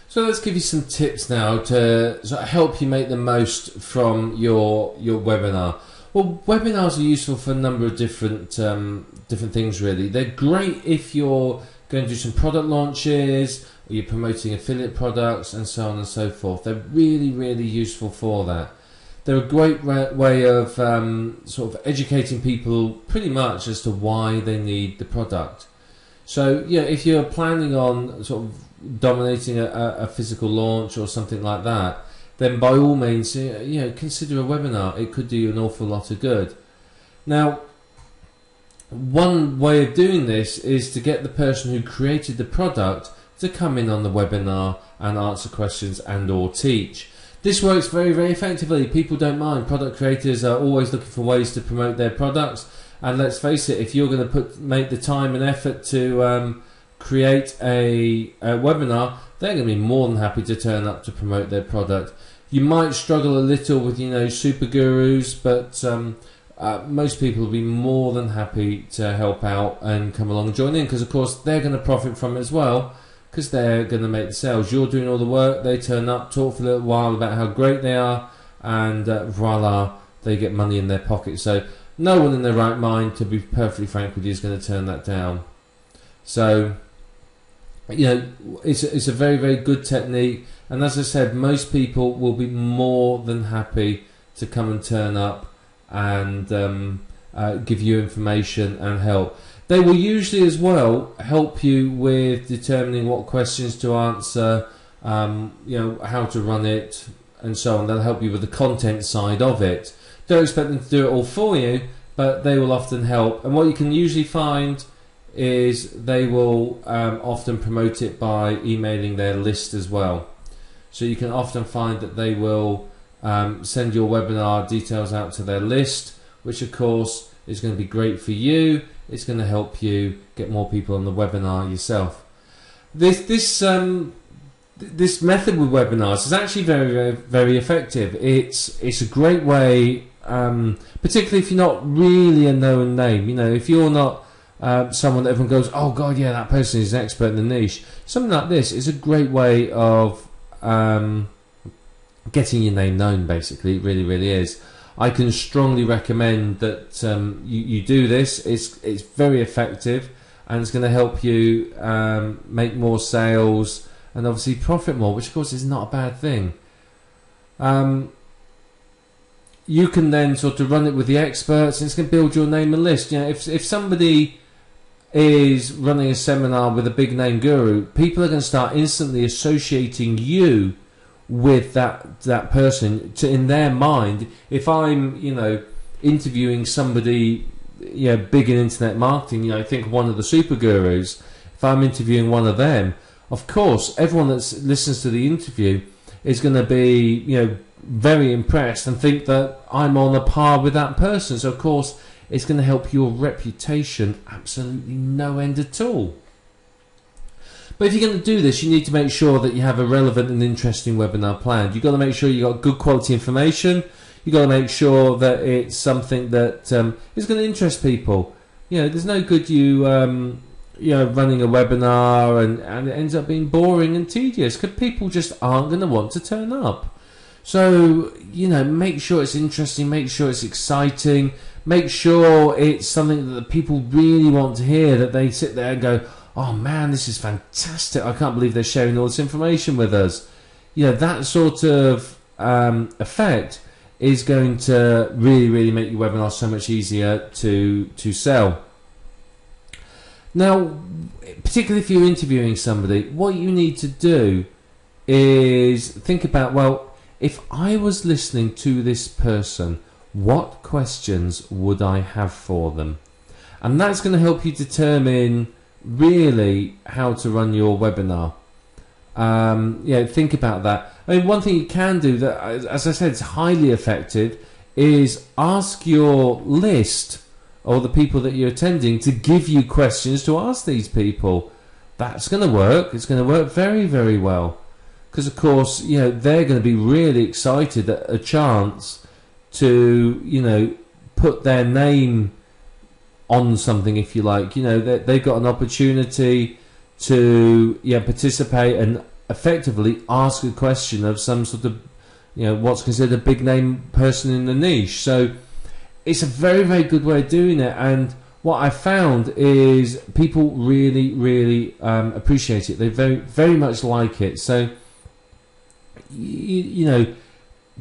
So let's give you some tips now to sort of help you make the most from your webinar. Well, webinars are useful for a number of different things really. They're great if you're going to do some product launches, or you're promoting affiliate products and so on and so forth. They're really, really useful for that. They're a great way of sort of educating people pretty much as to why they need the product. So yeah, if you're planning on sort of dominating a physical launch or something like that, then by all means, consider a webinar. It could do you an awful lot of good. Now, one way of doing this is to get the person who created the product to come in on the webinar and answer questions and or teach. This works very, very effectively. People don't mind. Product creators are always looking for ways to promote their products, and let's face it, if you're going to make the time and effort to create a webinar, they're going to be more than happy to turn up to promote their product. You might struggle a little with super gurus, but most people will be more than happy to help out and come along and join in, because of course they're going to profit from it as well, because they're going to make the sales. You're doing all the work, they turn up, talk for a little while about how great they are, and voila, they get money in their pocket. So no one in their right mind, to be perfectly frank with you, is going to turn that down. So it's a very, very good technique, and as I said, most people will be more than happy to come and turn up and give you information and help. They will usually as well help you with determining what questions to answer, how to run it and so on. They'll help you with the content side of it. Don't expect them to do it all for you, but they will often help. And what you can usually find is they will often promote it by emailing their list as well. So you can often find that they will send your webinar details out to their list, which of course is going to be great for you. It's going to help you get more people on the webinar yourself. This method with webinars is actually very, very, very effective. It's a great way, particularly if you're not really a known name. If you're not someone that everyone goes, oh god, yeah, that person is an expert in the niche. Something like this is a great way of getting your name known. Basically, it really, really is. I can strongly recommend that you do this. It's very effective, and it's going to help you make more sales and obviously profit more, which of course is not a bad thing. You can then sort of run it with the experts, and it's going to build your name and list. If somebody is running a seminar with a big name guru, people are going to start instantly associating you with that person. In their mind, if I'm interviewing somebody big in internet marketing, think of one of the super gurus. If I'm interviewing one of them, of course everyone that listens to the interview is going to be very impressed and think that I'm on a par with that person. So of course it's going to help your reputation absolutely no end at all. But if you're going to do this, you need to make sure that you have a relevant and interesting webinar planned. You've got to make sure you've got good quality information. You've got to make sure that it's something that is going to interest people. There's no good you running a webinar and it ends up being boring and tedious, because people just aren't going to want to turn up. So, make sure it's interesting, make sure it's exciting, make sure it's something that the people really want to hear, that they sit there and go, oh man, this is fantastic, I can't believe they're sharing all this information with us. That sort of effect is going to really, really make your webinar so much easier to sell. Now, particularly if you're interviewing somebody, what you need to do is think about, well, if I was listening to this person, what questions would I have for them? And that's going to help you determine really how to run your webinar. Think about that. I mean, one thing you can do that, as I said, it's highly effective, is ask your list or the people that you're attending to give you questions to ask these people. That's going to work. It's going to work very, very well, because of course they're going to be really excited at a chance to put their name on something, if you like. They've got an opportunity to participate and effectively ask a question of some sort of, what's considered a big name person in the niche. So it's a very, very good way of doing it. And what I found is people really, really appreciate it. They very, very much like it. So,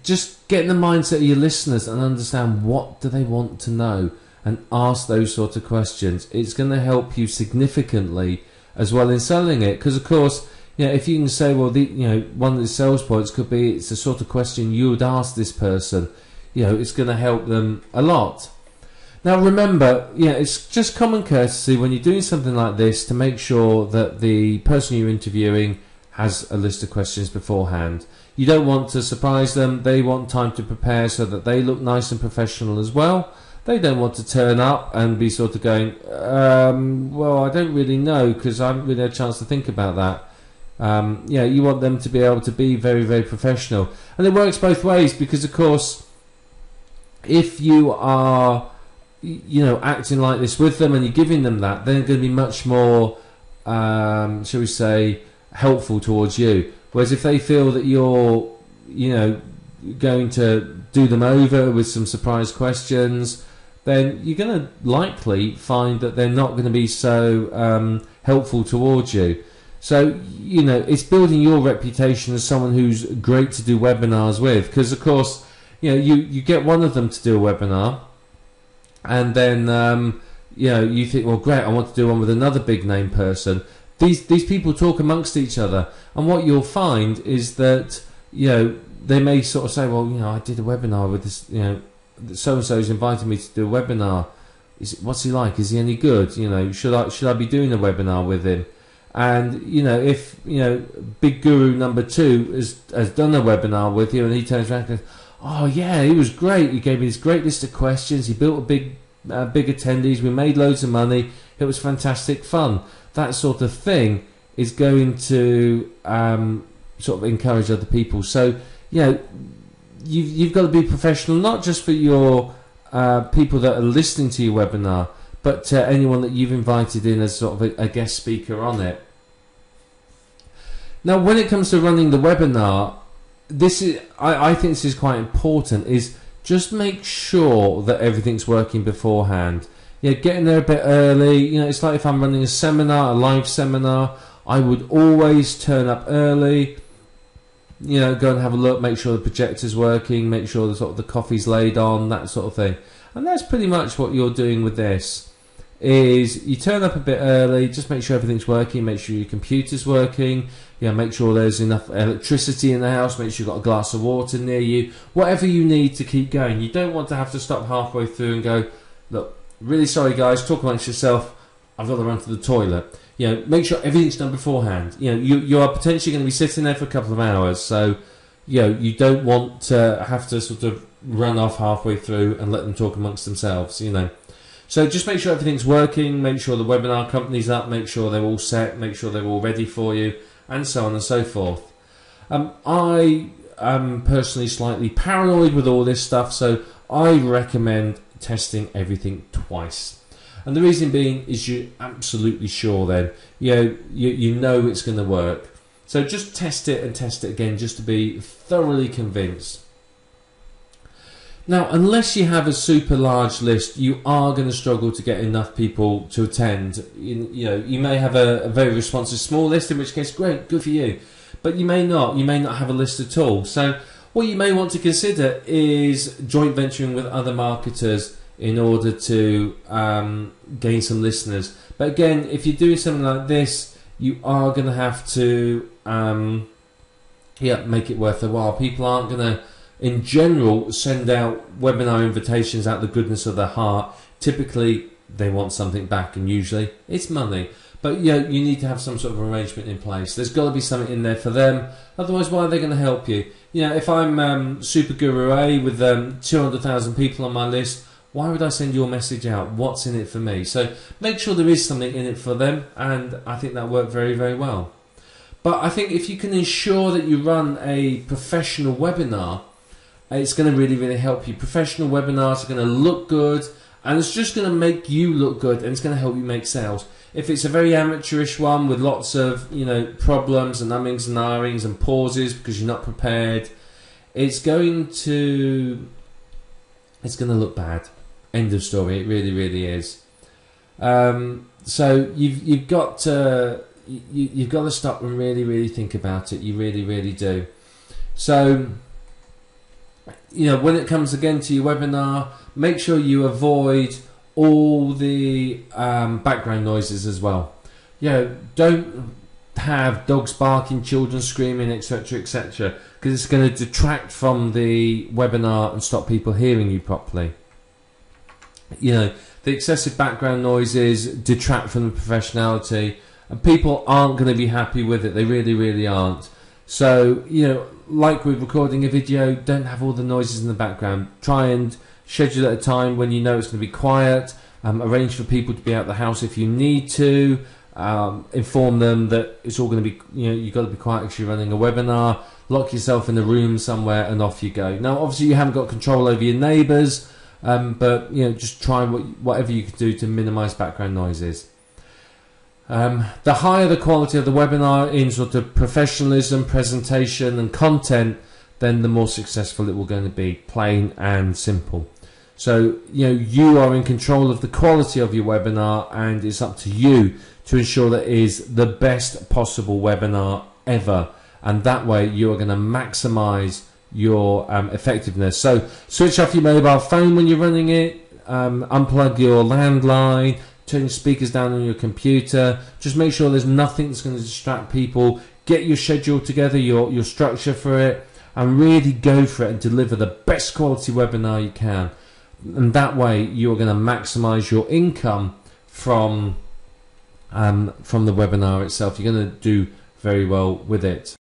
just get in the mindset of your listeners and understand what do they want to know, and ask those sort of questions. It's going to help you significantly as well in selling it, because of course, if you can say, well, one of the sales points could be it's the sort of question you would ask this person, it's going to help them a lot. Now remember, it's just common courtesy when you're doing something like this to make sure that the person you're interviewing has a list of questions beforehand. You don't want to surprise them. They want time to prepare so that they look nice and professional as well. They don't want to turn up and be sort of going, well, I don't really know because I haven't really had a chance to think about that. You want them to be able to be very, very professional. And it works both ways, because, of course, if you are, acting like this with them and you're giving them that, they're going to be much more, shall we say, helpful towards you. Whereas if they feel that you're, going to do them over with some surprise questions, then you're going to likely find that they're not going to be so helpful towards you. So, it's building your reputation as someone who's great to do webinars with, because, of course, you get one of them to do a webinar, and then, you think, well, great, I want to do one with another big name person. These people talk amongst each other, and what you'll find is that, they may sort of say, well, I did a webinar with this, so-and-so's invited me to do a webinar. What's he like? Is he any good? Should I be doing a webinar with him? And, if, big guru number 2 has done a webinar with you, and he turns around and goes, oh yeah, he was great. He gave me this great list of questions. He built a big attendees. We made loads of money. It was fantastic fun. That sort of thing is going to sort of encourage other people. So, you've got to be professional, not just for your people that are listening to your webinar, but anyone that you've invited in as sort of a guest speaker on it. Now, when it comes to running the webinar, I think this is quite important, is just make sure that everything's working beforehand. Get in there a bit early. It's like if I'm running a seminar, a live seminar, I would always turn up early, go and have a look, make sure the projector's working, make sure the coffee's laid on, that sort of thing. And that's pretty much what you're doing with this, is you turn up a bit early, just make sure everything's working, make sure your computer's working, make sure there's enough electricity in the house, make sure you've got a glass of water near you, whatever you need to keep going. You don't want to have to stop halfway through and go, look, really sorry guys, talk amongst yourself, I've got to run to the toilet. Make sure everything's done beforehand. You are potentially going to be sitting there for a couple of hours, so you don't want to have to sort of run off halfway through and let them talk amongst themselves. So just make sure everything's working, make sure the webinar company's up, make sure they're all set, make sure they're all ready for you, and so on and so forth. I am personally slightly paranoid with all this stuff, so I recommend testing everything twice. And the reason being is you're absolutely sure then, you know it's going to work. So just test it and test it again just to be thoroughly convinced. Now, unless you have a super large list, you are going to struggle to get enough people to attend. You may have a very responsive small list, in which case, great, good for you. But you may not. You may not have a list at all. So what you may want to consider is joint venturing with other marketers in order to gain some listeners. But again, if you're doing something like this, you are going to have to make it worth the while. People aren't going to, in general, send out webinar invitations out of the goodness of their heart. Typically, they want something back, and usually it's money. But you need to have some sort of arrangement in place. There's got to be something in there for them. Otherwise, why are they going to help you? If I'm Super Guru A with 200,000 people on my list, why would I send your message out? What's in it for me? So make sure there is something in it for them, and I think that worked very, very well. But I think if you can ensure that you run a professional webinar, it's going to really, really help you. Professional webinars are going to look good, and it's just going to make you look good, and it's going to help you make sales. If it's a very amateurish one with lots of, you know, problems and ummings and ahhings and pauses because you're not prepared, it's going to look bad. End of story. It really, really is. So you've got to stop and really, really think about it. You really, really do. So, you know, when it comes again to your webinar, make sure you avoid all the background noises as well. You know, don't have dogs barking, children screaming, etc., etc., because it's going to detract from the webinar and stop people hearing you properly. You know, the excessive background noises detract from the professionality, and people aren't going to be happy with it. They really, really aren't. So, you know, like with recording a video, don't have all the noises in the background. Try and schedule at a time when you know it's going to be quiet. Arrange for people to be out of the house if you need to. Inform them that it's all going to be, you know, you've got to be quiet because you're running a webinar. Lock yourself in a room somewhere and off you go. Now, obviously, you haven't got control over your neighbours, but, you know, just try whatever you can do to minimise background noises. The higher the quality of the webinar in sort of professionalism, presentation and content, then the more successful it will going to be, plain and simple. So, you know, you are in control of the quality of your webinar, and it's up to you to ensure that it is the best possible webinar ever. And that way you are going to maximize your effectiveness. So switch off your mobile phone when you're running it, unplug your landline, turn your speakers down on your computer. Just make sure there's nothing that's going to distract people. Get your schedule together, your structure for it, and really go for it and deliver the best quality webinar you can. And that way you're going to maximize your income from the webinar itself. You're going to do very well with it.